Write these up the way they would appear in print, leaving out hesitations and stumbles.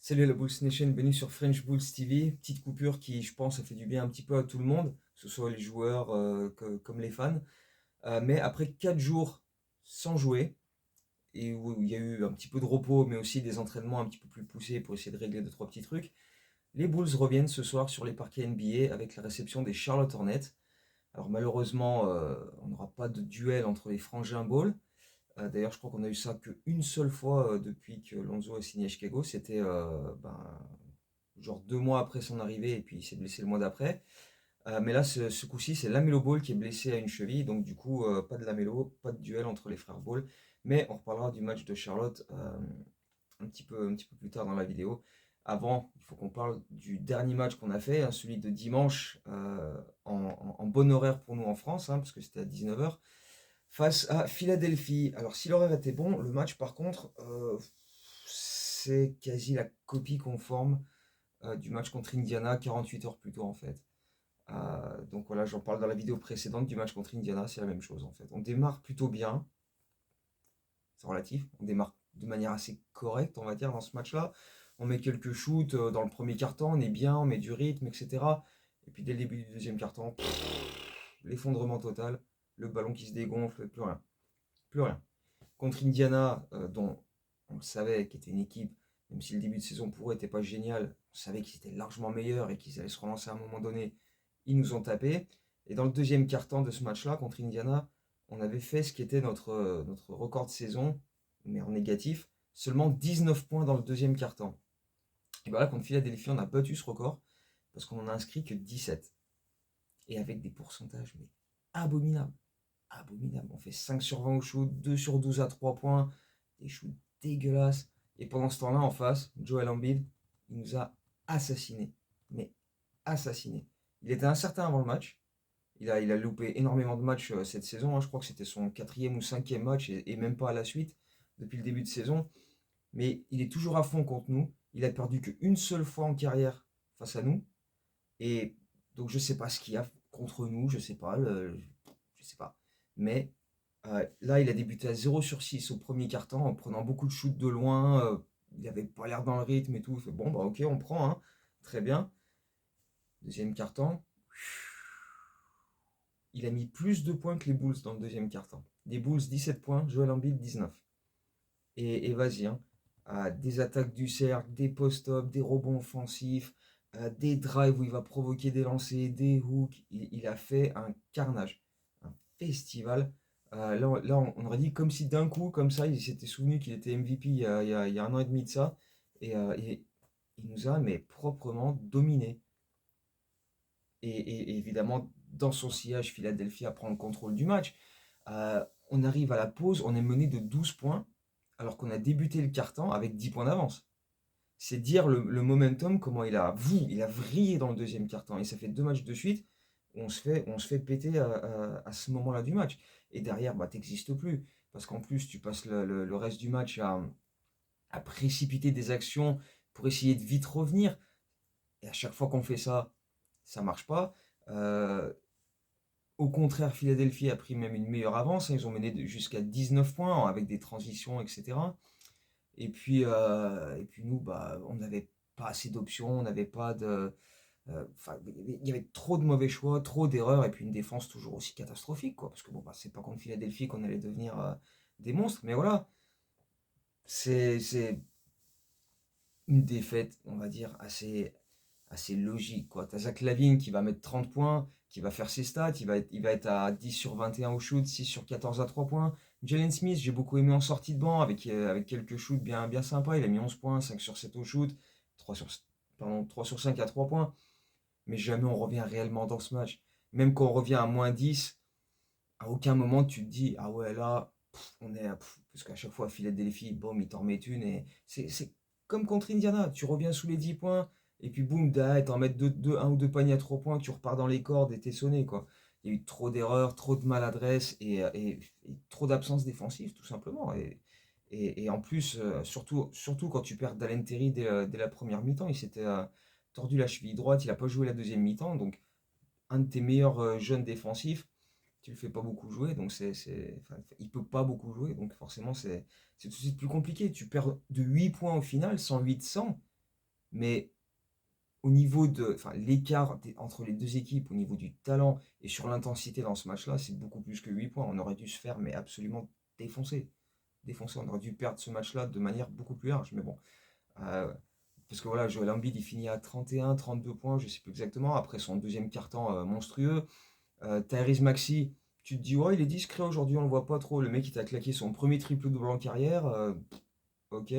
Salut la Bulls Nation, bienvenue sur French Bulls TV. Petite coupure qui, je pense, a fait du bien un petit peu à tout le monde, que ce soit les joueurs comme les fans. Mais après 4 jours sans jouer, et où il y a eu un petit peu de repos, mais aussi des entraînements un petit peu plus poussés pour essayer de régler 2 trois petits trucs, les Bulls reviennent ce soir sur les parquets NBA avec la réception des Charlotte Hornets. Alors malheureusement, on n'aura pas de duel entre les frangins Ball. D'ailleurs, je crois qu'on a eu ça qu'une seule fois depuis que Lonzo a signé à Chicago. C'était genre 2 mois après son arrivée et puis il s'est blessé le mois d'après. Mais là, ce coup-ci, c'est Lamelo Ball qui est blessé à une cheville. Donc du coup, pas de Lamelo, pas de duel entre les frères Ball. Mais on reparlera du match de Charlotte un petit peu plus tard dans la vidéo. Avant, il faut qu'on parle du dernier match qu'on a fait, hein, celui de dimanche en bon horaire pour nous en France, hein, parce que c'était à 19h face à Philadelphie. Alors, si l'horaire était bon, le match, par contre, c'est quasi la copie conforme du match contre Indiana 48 heures plus tôt, en fait. Donc voilà, j'en parle dans la vidéo précédente du match contre Indiana, c'est la même chose, en fait. On démarre plutôt bien, c'est relatif, on démarre de manière assez correcte, on va dire, dans ce match-là. On met quelques shoots dans le premier quart-temps, on est bien, on met du rythme, etc. Et puis dès le début du deuxième quart-temps, l'effondrement total, le ballon qui se dégonfle, plus rien. Plus rien. Contre Indiana, dont on le savait, qui était une équipe, même si le début de saison pour eux n'était pas génial, on savait qu'ils étaient largement meilleurs et qu'ils allaient se relancer à un moment donné. Ils nous ont tapé. Et dans le deuxième quart-temps de ce match-là, contre Indiana, on avait fait ce qui était notre record de saison, mais en négatif, seulement 19 points dans le deuxième quart-temps. Et bien là, contre Philadelphie, on a battu ce record parce qu'on en a inscrit que 17. Et avec des pourcentages mais abominables. Abominable. On fait 5 sur 20 au shoot, 2 sur 12 à 3 points, des shoots dégueulasses. Et pendant ce temps-là, en face, Joel Embiid, il nous a assassinés. Mais assassinés. Il était incertain avant le match. Il a loupé énormément de matchs cette saison, hein. Je crois que c'était son quatrième ou cinquième match et même pas à la suite depuis le début de saison. Mais il est toujours à fond contre nous. Il a perdu qu'une seule fois en carrière face à nous. Et donc je sais pas ce qu'il y a contre nous, je sais pas, je sais pas. Mais là, il a débuté à 0 sur 6 au premier quart-temps en prenant beaucoup de shoots de loin. Il avait pas l'air dans le rythme et tout. Il fait bon, bah ok, on prend, hein. Très bien. Deuxième quart-temps, il a mis plus de points que les Bulls dans le deuxième quart-temps. Les Bulls 17 points, Joel Embiid 19. Et vas-y, hein. Des attaques du cercle, des post-up, des rebonds offensifs, des drives où il va provoquer des lancers, des hooks. Il a fait un carnage, un festival. Là, on aurait dit comme si d'un coup, comme ça, il s'était souvenu qu'il était MVP il y a 1 an et demi de ça. Et il nous a mais proprement dominé. Et évidemment, dans son sillage, Philadelphie à prendre le contrôle du match. On arrive à la pause, on est mené de 12 points, alors qu'on a débuté le quart-temps avec 10 points d'avance. C'est dire le momentum, comment il a vrillé dans le deuxième quart-temps. Et ça fait 2 matchs de suite où on se fait péter à ce moment-là du match. Et derrière, bah, t'existes plus. Parce qu'en plus, tu passes le reste du match à précipiter des actions pour essayer de vite revenir. Et à chaque fois qu'on fait ça, ça marche pas. Euh, Au contraire, Philadelphie a pris même une meilleure avance, hein. Ils ont mené jusqu'à 19 points avec des transitions, etc. Et puis nous, bah, on n'avait pas assez d'options, on n'avait pas de. Enfin, il y avait trop de mauvais choix, trop d'erreurs, et puis une défense toujours aussi catastrophique, quoi. Parce que bon, bah, c'est pas contre Philadelphie qu'on allait devenir des monstres, mais voilà. C'est une défaite, on va dire, assez logique, quoi. T'as Zach LaVine qui va mettre 30 points, qui va faire ses stats, il va être à 10 sur 21 au shoot, 6 sur 14 à 3 points. Jalen Smith, j'ai beaucoup aimé en sortie de banc avec quelques shoots bien, bien sympas. Il a mis 11 points, 5 sur 7 au shoot, 3 sur, pardon, 3 sur 5 à 3 points. Mais jamais on revient réellement dans ce match. Même quand on revient à -10, à aucun moment tu te dis, ah ouais, là, on est parce qu'à chaque fois, Philadelphie, boum, il t'en met une. Et c'est comme contre Indiana. Tu reviens sous les 10 points, et puis boum, derrière, t'en mets un ou deux paniers à 3 points, tu repars dans les cordes et t'es sonné, quoi. Il y a eu trop d'erreurs, trop de maladresse et trop d'absence défensive, tout simplement. Et en plus, surtout quand tu perds Dalen Terry dès la première mi-temps, il s'était tordu la cheville droite, il n'a pas joué la deuxième mi-temps, donc un de tes meilleurs jeunes défensifs, tu le fais pas beaucoup jouer, donc enfin, il peut pas beaucoup jouer, donc forcément c'est tout de suite plus compliqué. Tu perds de 8 points au final, 108-100. Mais au niveau de, enfin, l'écart entre les deux équipes, au niveau du talent et sur l'intensité dans ce match-là, c'est beaucoup plus que 8 points. On aurait dû se faire, mais absolument défoncer. Défoncer. On aurait dû perdre ce match-là de manière beaucoup plus large. Mais bon. Euh, Parce que voilà, Joel Embiid, il finit à 31, 32 points, je sais plus exactement, après son deuxième quart-temps monstrueux. Tyrese Maxey, tu te dis, ouais, il est discret aujourd'hui, on le voit pas trop. Le mec, il t'a claqué son premier triple-double en carrière. Ok.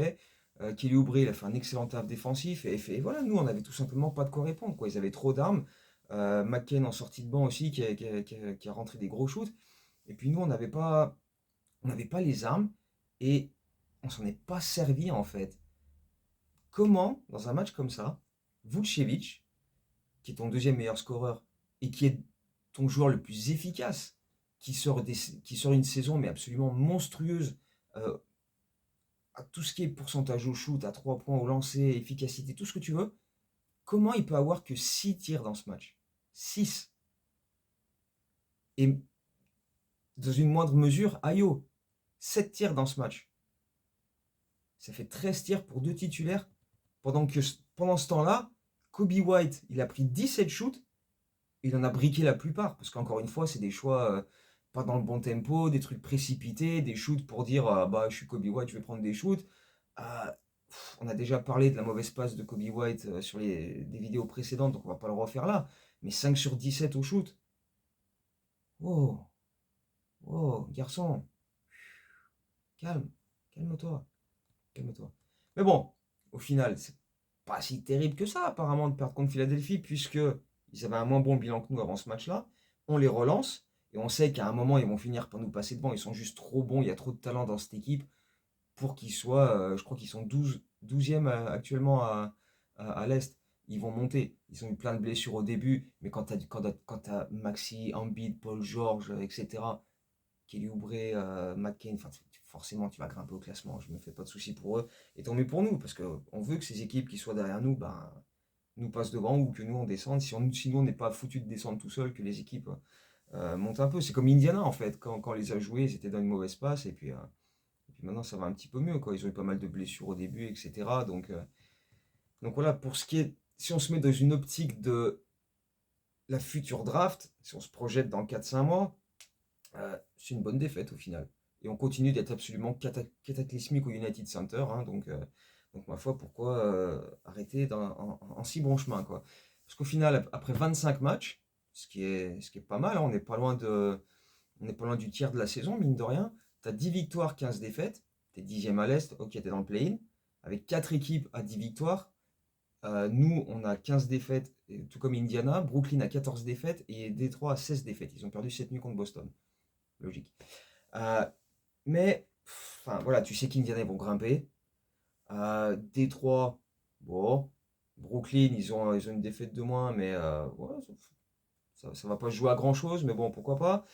Kelly Oubre, il a fait un excellent taf défensif. Et voilà, nous, on avait tout simplement pas de quoi répondre, quoi. Ils avaient trop d'armes. McCain en sortie de banc aussi, qui a rentré des gros shoots. Et puis nous, on n'avait pas les armes. Et on s'en est pas servi, en fait. Comment, dans un match comme ça, Vucevic, qui est ton deuxième meilleur scoreur et qui est ton joueur le plus efficace, qui sort une saison mais absolument monstrueuse euh, à tout ce qui est pourcentage au shoot, à 3 points au lancer, efficacité, tout ce que tu veux, comment il peut avoir que 6 tirs dans ce match? 6. Et dans une moindre mesure, Ayo, 7 tirs dans ce match. Ça fait 13 tirs pour deux titulaires, pendant ce temps-là, Kobe White, il a pris 17 shoots. Il en a briqué la plupart, parce qu'encore une fois, c'est des choix pas dans le bon tempo, des trucs précipités, des shoots pour dire bah je suis Kobe White, je vais prendre des shoots. Euh, on a déjà parlé de la mauvaise passe de Kobe White sur des vidéos précédentes, donc on va pas le refaire là. Mais 5 sur 17 au shoot. Oh, oh, garçon, calme, calme-toi, calme-toi. Mais bon, au final, c'est pas si terrible que ça, apparemment, de perdre contre Philadelphie, puisque ils avaient un moins bon bilan que nous avant ce match-là. On les relance, et on sait qu'à un moment, ils vont finir par nous passer devant. Ils sont juste trop bons, il y a trop de talent dans cette équipe pour qu'ils soient, je crois qu'ils sont 12e actuellement à l'Est. Ils vont monter. Ils ont eu plein de blessures au début, mais quand t'as Maxi, Embiid, Paul George, etc., Kelly Oubre, McCain, enfin, forcément tu vas grimper au classement, je me fais pas de soucis pour eux. Et tant mieux pour nous, parce qu'on veut que ces équipes qui soient derrière nous, ben, nous passent devant ou que nous on descende. Si nous on n'est pas foutu de descendre tout seul, que les équipes montent un peu. C'est comme Indiana en fait, quand on les a joués, ils étaient dans une mauvaise passe, et puis maintenant ça va un petit peu mieux, quoi. Ils ont eu pas mal de blessures au début, etc. Donc voilà, pour ce qui est, si on se met dans une optique de la future draft, si on se projette dans 4-5 mois, c'est une bonne défaite au final. Et on continue d'être absolument cataclysmique au United Center. Hein, donc, ma foi, pourquoi arrêter en si bon chemin, quoi. Parce qu'au final, après 25 matchs, ce qui est pas mal, hein, on n'est pas loin du tiers de la saison, mine de rien. Tu as 10 victoires, 15 défaites. Tu es 10e à l'Est, ok, tu es dans le play-in. Avec 4 équipes à 10 victoires. Nous, on a 15 défaites, tout comme Indiana. Brooklyn a 14 défaites et Détroit a 16 défaites. Ils ont perdu cette nuit contre Boston. Logique. Euh, mais, enfin, voilà, tu sais qu'Indiana, ils vont grimper. Détroit, bon. Brooklyn, ils ont une défaite de moins, mais ouais, ça va pas se jouer à grand chose, mais bon, pourquoi pas.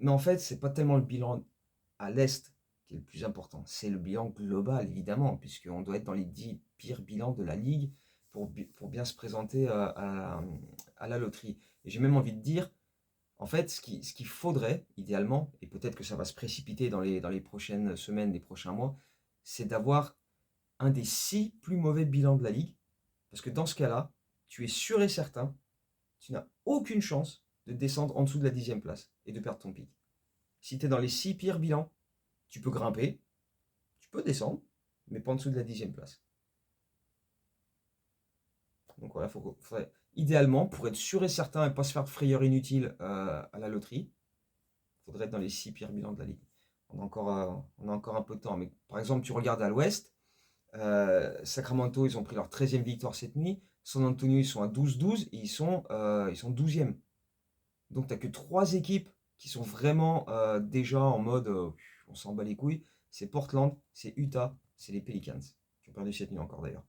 Mais en fait, c'est pas tellement le bilan à l'Est qui est le plus important, c'est le bilan global, évidemment, puisqu'on doit être dans les 10 pires bilans de la ligue pour bien se présenter à la loterie. Et j'ai même envie de dire, en fait, ce qu'il faudrait, idéalement, et peut-être que ça va se précipiter dans les prochaines semaines, les prochains mois, c'est d'avoir un des 6 plus mauvais bilans de la ligue. Parce que dans ce cas-là, tu es sûr et certain, tu n'as aucune chance de descendre en dessous de la 10e place et de perdre ton pic. Si tu es dans les 6 pires bilans, tu peux grimper, tu peux descendre, mais pas en dessous de la 10e place. Donc voilà, idéalement, pour être sûr et certain et pas se faire de frayeur inutile à la loterie, il faudrait être dans les 6 pires bilans de la ligue. On a encore un peu de temps. Mais par exemple, tu regardes à l'ouest, Sacramento, ils ont pris leur 13e victoire cette nuit. San Antonio, ils sont à 12-12 et ils sont 12e. Donc, tu n'as que 3 équipes qui sont vraiment déjà en mode on s'en bat les couilles. C'est Portland, c'est Utah, c'est les Pelicans, qui ont perdu cette nuit encore d'ailleurs.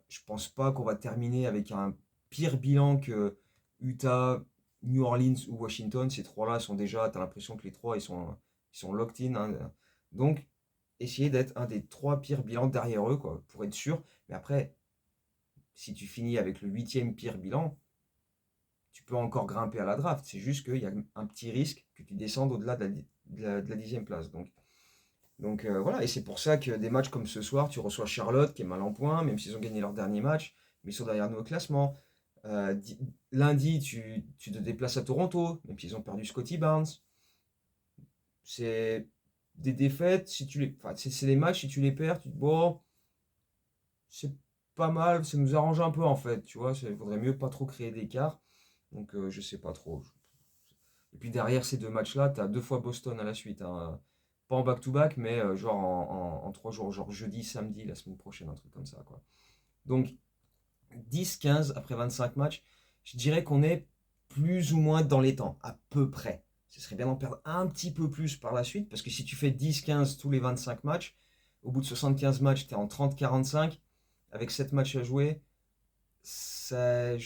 Je pense pas qu'on va terminer avec un pire bilan que Utah, New Orleans ou Washington. Ces trois-là sont déjà, tu as l'impression que les trois, ils sont locked in. Hein. Donc, essayer d'être un des 3 pires bilans derrière eux, quoi, pour être sûr. Mais après, si tu finis avec le 8e pire bilan, tu peux encore grimper à la draft. C'est juste qu'il y a un petit risque que tu descendes au-delà de la 10e place. Donc, Donc voilà, et c'est pour ça que des matchs comme ce soir, tu reçois Charlotte qui est mal en point, même s'ils ont gagné leur dernier match, mais ils sont derrière nous au classement. Lundi, tu te déplaces à Toronto, même s'ils ont perdu Scotty Barnes. C'est des défaites, si tu les, enfin, c'est des matchs, si tu les perds, tu te dis, bon, c'est pas mal, ça nous arrange un peu en fait, tu vois, il vaudrait mieux pas trop créer d'écart. Donc je sais pas trop. Et puis derrière ces deux matchs-là, tu as deux fois Boston à la suite, hein. Pas en back-to-back, mais genre en 3 jours, genre jeudi, samedi, la semaine prochaine, un truc comme ça, quoi. Donc 10-15 après 25 matchs, je dirais qu'on est plus ou moins dans les temps, à peu près. Ce serait bien d'en perdre un petit peu plus par la suite, parce que si tu fais 10-15 tous les 25 matchs, au bout de 75 matchs, tu es en 30-45, avec 7 matchs à jouer, ça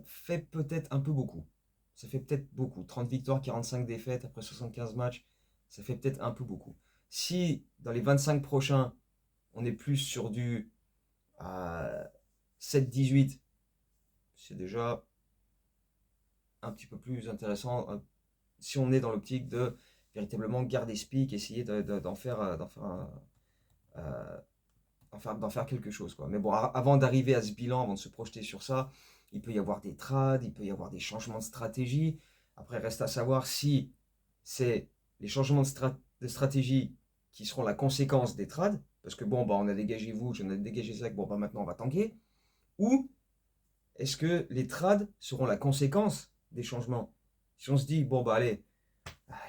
fait peut-être un peu beaucoup. Ça fait peut-être beaucoup. 30 victoires, 45 défaites après 75 matchs, ça fait peut-être un peu beaucoup. Si dans les 25 prochains, on est plus sur du 7-18, c'est déjà un petit peu plus intéressant si on est dans l'optique de véritablement garder ce pic, essayer d'en faire, euh, d'en faire quelque chose, quoi. Mais bon, avant d'arriver à ce bilan, avant de se projeter sur ça, il peut y avoir des trades, il peut y avoir des changements de stratégie. Après, reste à savoir si c'est les changements de stratégie qui seront la conséquence des trades, parce que bon, bah, on a dégagé vous, j'en ai dégagé Zach, bon, bah, maintenant on va tanker, ou est-ce que les trades seront la conséquence des changements? Si on se dit, bon, bah, allez,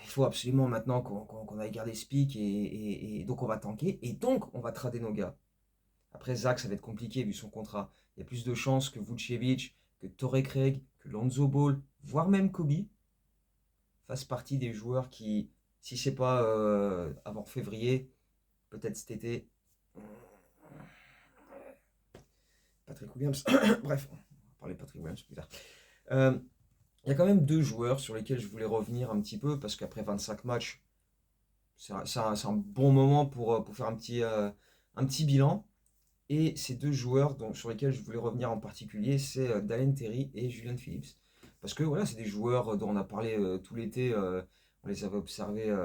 il faut absolument maintenant qu'on aille garder ce pic, et donc on va tanker, et donc on va trader nos gars. Après, Zach, ça va être compliqué vu son contrat. Il y a plus de chances que Vucevic, que Torrey Craig, que Lonzo Ball, voire même Kobe, fassent partie des joueurs qui, si c'est pas avant février, peut-être cet été, Patrick Williams, bref, on va parler de Patrick Williams plus tard. Euh, Il y a quand même deux joueurs sur lesquels je voulais revenir un petit peu, parce qu'après 25 matchs, c'est un bon moment pour faire un petit bilan. Et ces deux joueurs sur lesquels je voulais revenir en particulier, c'est Dalen Terry et Julian Phillips. Parce que voilà, c'est des joueurs dont on a parlé tout l'été, on les avait observés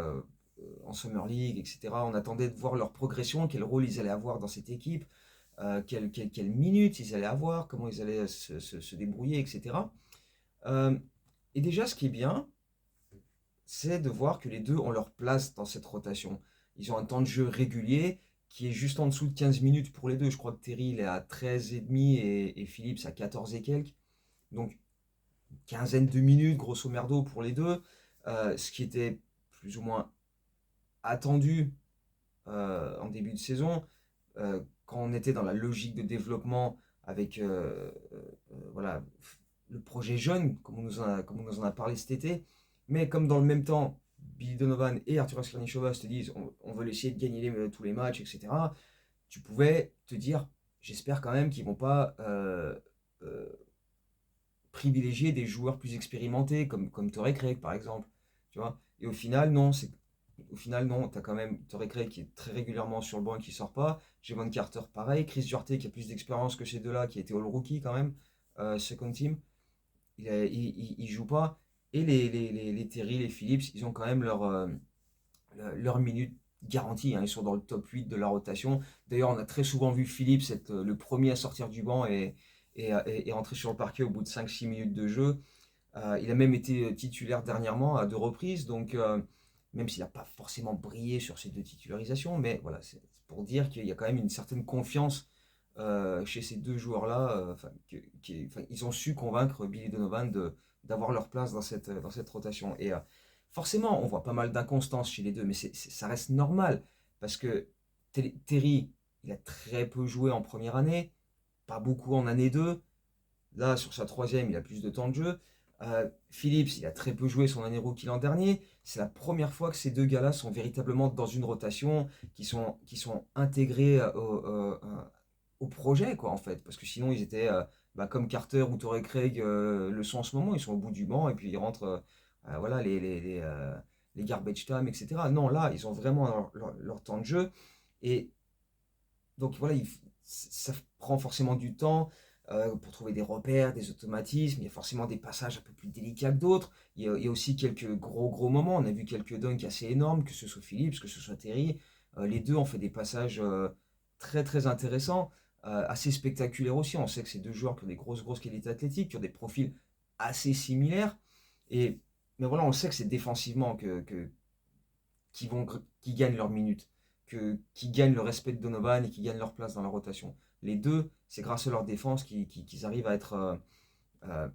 en Summer League, etc. On attendait de voir leur progression, quel rôle ils allaient avoir dans cette équipe, quelles minutes ils allaient avoir, comment ils allaient se débrouiller, etc. Euh, et déjà, ce qui est bien, c'est de voir que les deux ont leur place dans cette rotation. Ils ont un temps de jeu régulier qui est juste en dessous de 15 minutes pour les deux. Je crois que Terry il est à 13 et demi et Phillips à 14 et quelques. Donc une quinzaine de minutes grosso merdo pour les deux. Ce qui était plus ou moins attendu en début de saison. Quand on était dans la logique de développement avec voilà, le projet jeune, comme on nous en a parlé cet été. Mais comme dans le même temps, Billy Donovan et Arturas Karnišovas te disent on veut essayer de gagner tous les matchs, etc. Tu pouvais te dire j'espère quand même qu'ils vont pas euh, privilégier des joueurs plus expérimentés comme Torrey Craig par exemple. Tu vois. Et au final, non, tu as quand même Torrey Craig qui est très régulièrement sur le banc et qui sort pas. Javon Carter, pareil. Chris Duarte qui a plus d'expérience que ces deux-là, qui était All-Rookie quand même, second team. Il joue pas. Et les Terry, les Phillips, ils ont quand même leur minute garantie, hein. Ils sont dans le top 8 de la rotation. D'ailleurs, on a très souvent vu Phillips être le premier à sortir du banc et entrer sur le parquet au bout de 5-6 minutes de jeu. Il a même été titulaire dernièrement à 2 reprises, donc même s'il n'a pas forcément brillé sur ces deux titularisations, mais voilà, c'est pour dire qu'il y a quand même une certaine confiance chez ces deux joueurs-là. Ils ont su convaincre Billy Donovan d'avoir leur place dans cette rotation. Et forcément, on voit pas mal d'inconstance chez les deux, mais ça reste normal, parce que Terry, il a très peu joué en première année, pas beaucoup en année 2. Là, sur sa troisième, il a plus de temps de jeu. Phillips, il a très peu joué son année rookie l'an dernier. C'est la première fois que ces deux gars-là sont véritablement dans une rotation, qui sont intégrés au projet, quoi, en fait. Parce que sinon, ils étaient comme Carter ou Torrey Craig le sont en ce moment. Ils sont au bout du banc et puis ils rentrent voilà, les garbage time, etc. Non, là, ils ont vraiment leur temps de jeu. Et donc voilà, ça prend forcément du temps pour trouver des repères, des automatismes. Il y a forcément des passages un peu plus délicats que d'autres. Il y a aussi quelques gros moments. On a vu quelques dunks assez énormes, que ce soit Phillips, que ce soit Terry. Les deux ont fait des passages très très intéressants, assez spectaculaires aussi. On sait que c'est deux joueurs qui ont des grosses qualités athlétiques, qui ont des profils assez similaires. Et, mais voilà, on sait que c'est défensivement qui gagnent leurs minutes, qui gagnent le respect de Donovan et qui gagnent leur place dans la rotation. Les deux, c'est grâce à leur défense qu'ils arrivent euh,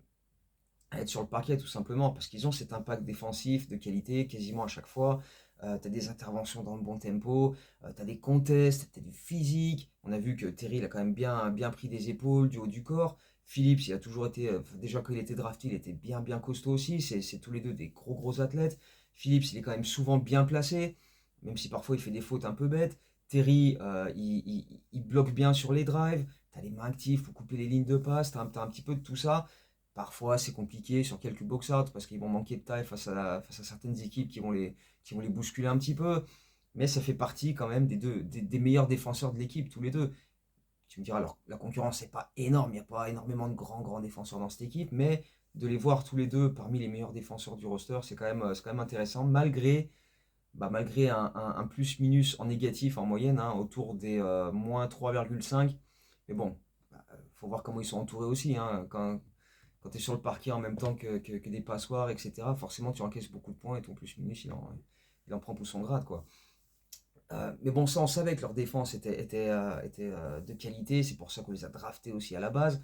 à être sur le parquet tout simplement, parce qu'ils ont cet impact défensif de qualité quasiment à chaque fois. Tu as des interventions dans le bon tempo, tu as des contests, tu as du physique. On a vu que Terry il a quand même bien pris des épaules, du haut du corps. Phillips, il a toujours été, déjà quand il était drafté, il était bien costaud aussi. C'est tous les deux des gros athlètes. Phillips, il est quand même souvent bien placé, même si parfois il fait des fautes un peu bêtes. Terry, il bloque bien sur les drives. Tu as les mains actives pour couper les lignes de passe. Tu as un petit peu de tout ça. Parfois, c'est compliqué sur quelques box-out parce qu'ils vont manquer de taille face à certaines équipes qui vont les bousculer un petit peu. Mais ça fait partie quand même des meilleurs défenseurs de l'équipe, tous les deux. Tu me diras, alors la concurrence n'est pas énorme, il n'y a pas énormément de grands défenseurs dans cette équipe, mais de les voir tous les deux parmi les meilleurs défenseurs du roster, c'est quand même intéressant, malgré un plus-minus en négatif en moyenne, hein, autour des moins 3,5. Mais bon, faut voir comment ils sont entourés aussi. Hein, quand tu es sur le parquet en même temps que des passoires, etc., forcément tu encaisses beaucoup de points et ton plus-minus, il en prend pour son grade, quoi. Mais bon, ça, on savait que leur défense était de qualité, c'est pour ça qu'on les a draftés aussi à la base.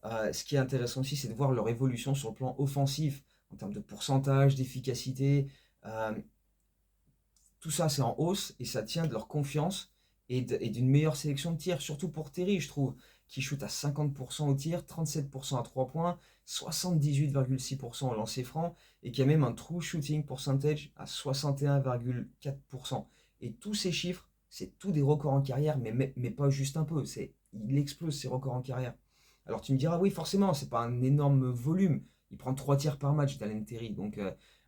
Ce qui est intéressant aussi, c'est de voir leur évolution sur le plan offensif, en termes de pourcentage, d'efficacité. Euh, Tout ça, c'est en hausse et ça tient de leur confiance et d'une meilleure sélection de tirs, surtout pour Terry, je trouve, qui shoot à 50% au tir, 37% à 3 points, 78,6% au lancer franc et qui a même un true shooting percentage à 61,4%. Et tous ces chiffres, c'est tout des records en carrière, mais pas juste un peu, il explose ses records en carrière. Alors tu me diras, oui, forcément, c'est pas un énorme volume, il prend 3 tirs par match, Dalen Terry, donc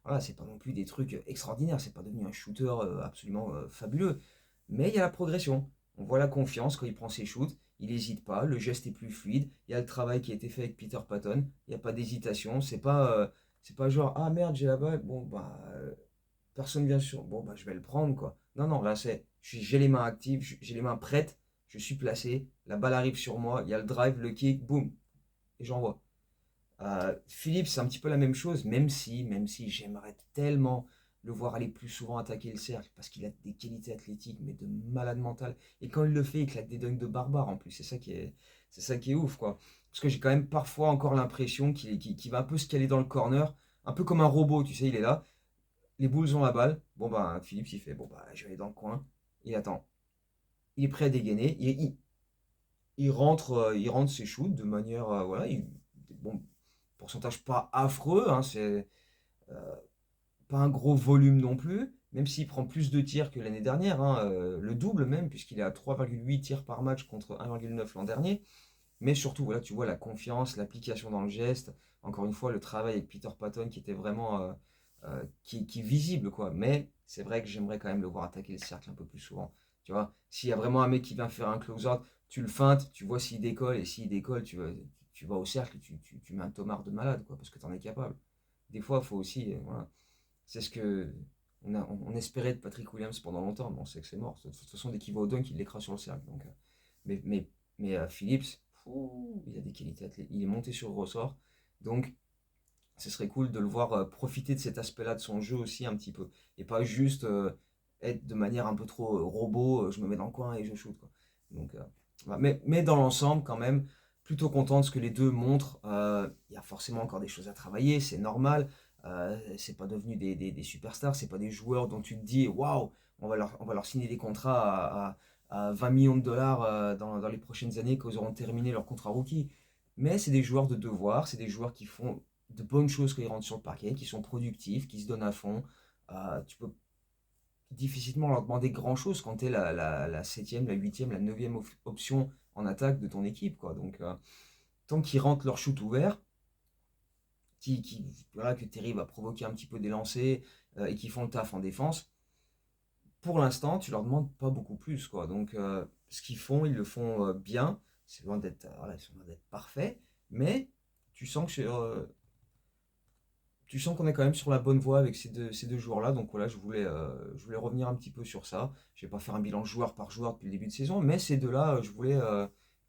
voilà, c'est pas non plus des trucs extraordinaires, c'est pas devenu un shooter absolument fabuleux. Mais il y a la progression. On voit la confiance quand il prend ses shoots, il n'hésite pas, le geste est plus fluide, il y a le travail qui a été fait avec Peter Patton, il n'y a pas d'hésitation, c'est pas genre ah merde j'ai la balle, bon bah personne vient sur, bon bah je vais le prendre quoi. Non, non, là j'ai les mains actives, j'ai les mains prêtes, je suis placé, la balle arrive sur moi, il y a le drive, le kick, boum, et j'envoie. Philippe, c'est un petit peu la même chose, même si j'aimerais tellement le voir aller plus souvent attaquer le cercle, parce qu'il a des qualités athlétiques, mais de malade mental. Et quand il le fait, il claque des dunks de barbare en plus. C'est ça qui est ouf, quoi. Parce que j'ai quand même parfois encore l'impression qu'il va un peu se caler dans le corner, un peu comme un robot, tu sais, il est là. Les Bulls ont la balle. Bon, bah, Philippe, il fait, bon, bah, je vais aller dans le coin. Il attend. Il est prêt à dégainer. Il rentre ses shoots de manière, voilà, bon, pourcentage pas affreux, hein, c'est pas un gros volume non plus, même s'il prend plus de tirs que l'année dernière, hein, le double même, puisqu'il est à 3,8 tirs par match contre 1,9 l'an dernier. Mais surtout, voilà, tu vois la confiance, l'application dans le geste, encore une fois, le travail avec Peter Patton qui était vraiment qui est visible, quoi. Mais c'est vrai que j'aimerais quand même le voir attaquer le cercle un peu plus souvent. Tu vois, s'il y a vraiment un mec qui vient faire un close-out, tu le feintes, tu vois s'il décolle, et s'il décolle, tu vas au cercle, tu mets un tomard de malade, quoi, parce que tu en es capable. Des fois, il faut aussi, voilà, c'est ce que on espérait de Patrick Williams pendant longtemps, mais on sait que c'est mort. De toute façon, dès qu'il va au dunk, il l'écrase sur le cercle. Donc, mais mais, Phillips, il a des qualités athlétiques. Il est monté sur le ressort. Donc, ce serait cool de le voir profiter de cet aspect-là de son jeu aussi un petit peu. Et pas juste être de manière un peu trop robot, je me mets dans le coin et je shoot, quoi. Donc, voilà. Mais dans l'ensemble, quand même, plutôt content de ce que les deux montrent. Il y a forcément encore des choses à travailler, c'est normal. C'est pas devenu des superstars, c'est pas des joueurs dont tu te dis waouh, on va leur signer des contrats à 20 millions de dollars dans les prochaines années quand ils auront terminé leur contrat rookie. Mais c'est des joueurs de devoir, c'est des joueurs qui font de bonnes choses quand ils rentrent sur le parquet, qui sont productifs, qui se donnent à fond. Tu peux difficilement leur demander grand-chose quand tu es la 7e, la 8e, la 9e option en attaque de ton équipe, quoi. Donc, tant qu'ils rentrent leur shoot ouvert, voilà, que Terry va provoquer un petit peu des lancers et qui font le taf en défense, pour l'instant, tu leur demandes pas beaucoup plus, quoi. Donc, ce qu'ils font, ils le font bien. C'est loin d'être voilà, c'est loin d'être parfait, mais tu sens que tu sens qu'on est quand même sur la bonne voie avec ces deux joueurs-là. Donc voilà, je voulais revenir un petit peu sur ça. Je vais pas faire un bilan joueur par joueur depuis le début de saison, mais ces deux-là, je voulais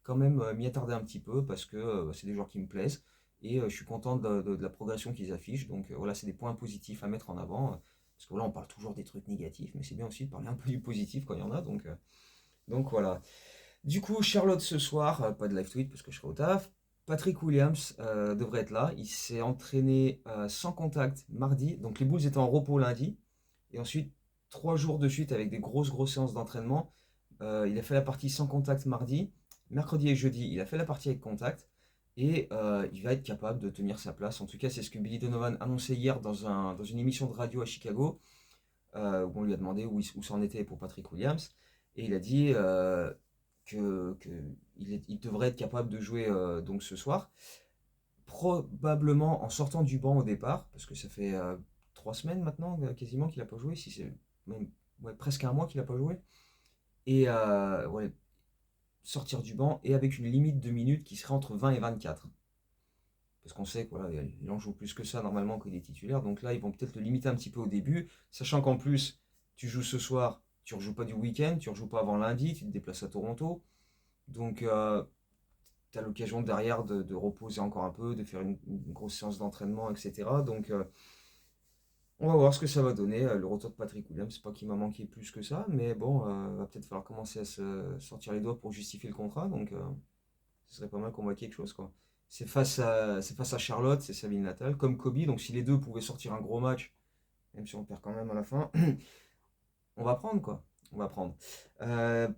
quand même m'y attarder un petit peu parce que c'est des joueurs qui me plaisent et je suis content de la progression qu'ils affichent. Donc voilà, c'est des points positifs à mettre en avant. Parce que là, on parle toujours des trucs négatifs, mais c'est bien aussi de parler un peu du positif quand il y en a. Donc voilà. Du coup, Charlotte ce soir, pas de live tweet parce que je serai au taf. Patrick Williams devrait être là. Il s'est entraîné sans contact mardi. Donc les Bulls étaient en repos lundi. Et ensuite, 3 jours de suite avec des grosses séances d'entraînement. Il a fait la partie sans contact mardi. Mercredi et jeudi, il a fait la partie avec contact. Et il va être capable de tenir sa place. En tout cas, c'est ce que Billy Donovan annonçait hier dans une émission de radio à Chicago. Où on lui a demandé où ça en était pour Patrick Williams. Et il a dit il devrait être capable de jouer donc ce soir. Probablement en sortant du banc au départ, parce que ça fait 3 semaines maintenant quasiment qu'il n'a pas joué, si c'est même ouais, presque un mois qu'il n'a pas joué. Et ouais, sortir du banc et avec une limite de minutes qui serait entre 20 et 24. Parce qu'on sait qu'il voilà, en joue plus que ça normalement que les titulaires. Donc là, ils vont peut-être le limiter un petit peu au début, sachant qu'en plus, tu joues ce soir, tu ne rejoues pas du week-end, tu ne rejoues pas avant lundi, tu te déplaces à Toronto. Donc, tu as l'occasion derrière de reposer encore un peu, de faire une grosse séance d'entraînement, etc. Donc, on va voir ce que ça va donner. Le retour de Patrick Williams, c'est pas qu'il m'a manqué plus que ça, mais bon, va peut-être falloir commencer à se sortir les doigts pour justifier le contrat. Donc, ce serait pas mal qu'on voit quelque chose, quoi. C'est face à Charlotte, c'est sa ville natale, comme Kobe. Donc, si les deux pouvaient sortir un gros match, même si on perd quand même à la fin, on va prendre, quoi. On va prendre. Euh,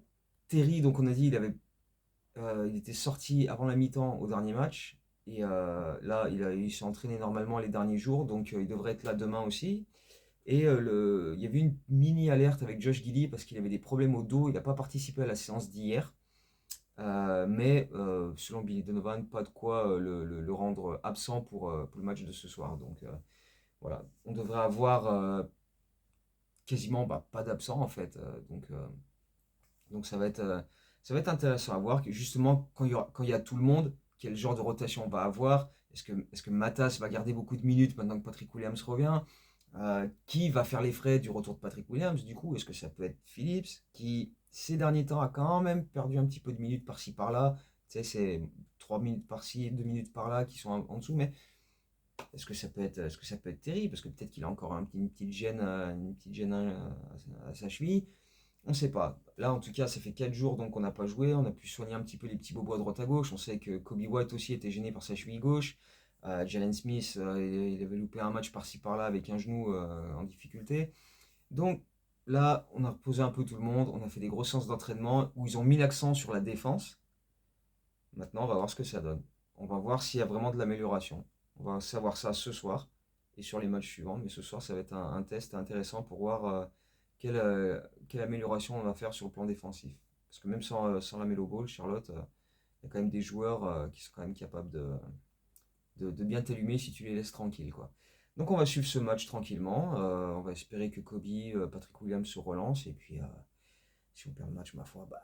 Terry, donc on a dit, il était sorti avant la mi-temps au dernier match. Et là, il s'est entraîné normalement les derniers jours, donc il devrait être là demain aussi. Et il y avait une mini alerte avec Josh Giddey parce qu'il avait des problèmes au dos. Il n'a pas participé à la séance d'hier. Mais selon Billy Donovan, pas de quoi le rendre absent pour le match de ce soir. Donc voilà, on devrait avoir quasiment pas d'absent en fait. Donc ça va être intéressant à voir que justement quand il y a tout le monde, quel genre de rotation on va avoir. Est-ce que Matas va garder beaucoup de minutes maintenant que Patrick Williams revient? Qui va faire les frais du retour de Patrick Williams du coup? Est-ce que ça peut être Phillips qui ces derniers temps a quand même perdu un petit peu de minutes par-ci par-là? Tu sais, c'est 3 minutes par-ci, 2 minutes par-là qui sont en dessous, mais est-ce que ça peut être terrible? Parce que peut-être qu'il a encore une petite gêne, à sa cheville. On ne sait pas. Là, en tout cas, ça fait 4 jours donc on n'a pas joué. On a pu soigner un petit peu les petits bobos à droite à gauche. On sait que Kobe White aussi était gêné par sa cheville gauche. Jalen Smith, il avait loupé un match par-ci par-là avec un genou en difficulté. Donc là, on a reposé un peu tout le monde. On a fait des grosses séances d'entraînement où ils ont mis l'accent sur la défense. Maintenant, on va voir ce que ça donne. On va voir s'il y a vraiment de l'amélioration. On va savoir ça ce soir et sur les matchs suivants. Mais ce soir, ça va être un test intéressant pour voir quelle amélioration on va faire sur le plan défensif. Parce que même sans la Melo Ball, Charlotte, il y a quand même des joueurs qui sont quand même capables de bien t'allumer si tu les laisses tranquilles, quoi. Donc on va suivre ce match tranquillement. On va espérer que Kobe, Patrick Williams se relance. Et puis si on perd le match, ma foi, bah.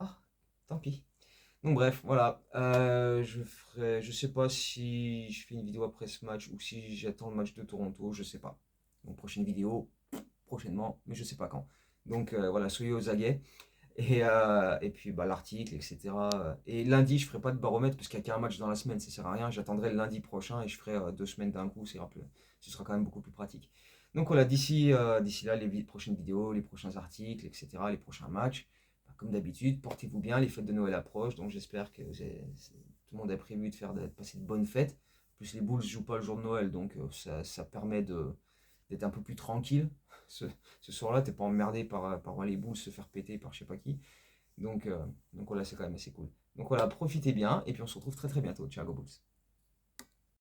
Ah, tant pis. Donc bref, voilà. Je sais pas si je fais une vidéo après ce match ou si j'attends le match de Toronto, je sais pas. Donc prochaine vidéo, prochainement, mais je sais pas quand. Donc voilà, soyez aux aguets. Et puis bah, l'article, etc. Et lundi, je ferai pas de baromètre parce qu'il n'y a qu'un match dans la semaine, ça sert à rien. J'attendrai le lundi prochain et je ferai 2 semaines d'un coup, ce sera quand même beaucoup plus pratique. Donc voilà, d'ici là, les prochaines vidéos, les prochains articles, etc., les prochains matchs. Bah, comme d'habitude, portez-vous bien, les fêtes de Noël approchent, donc j'espère que tout le monde a prévu de passer de bonnes fêtes. En plus, les Bulls ne jouent pas le jour de Noël, donc ça permet d'être un peu plus tranquille. Ce soir-là, t'es pas emmerdé par voir les Bulls se faire péter par je sais pas qui. Donc voilà, c'est quand même assez cool. Donc voilà, profitez bien, et puis on se retrouve très très bientôt. Ciao, go Bulls.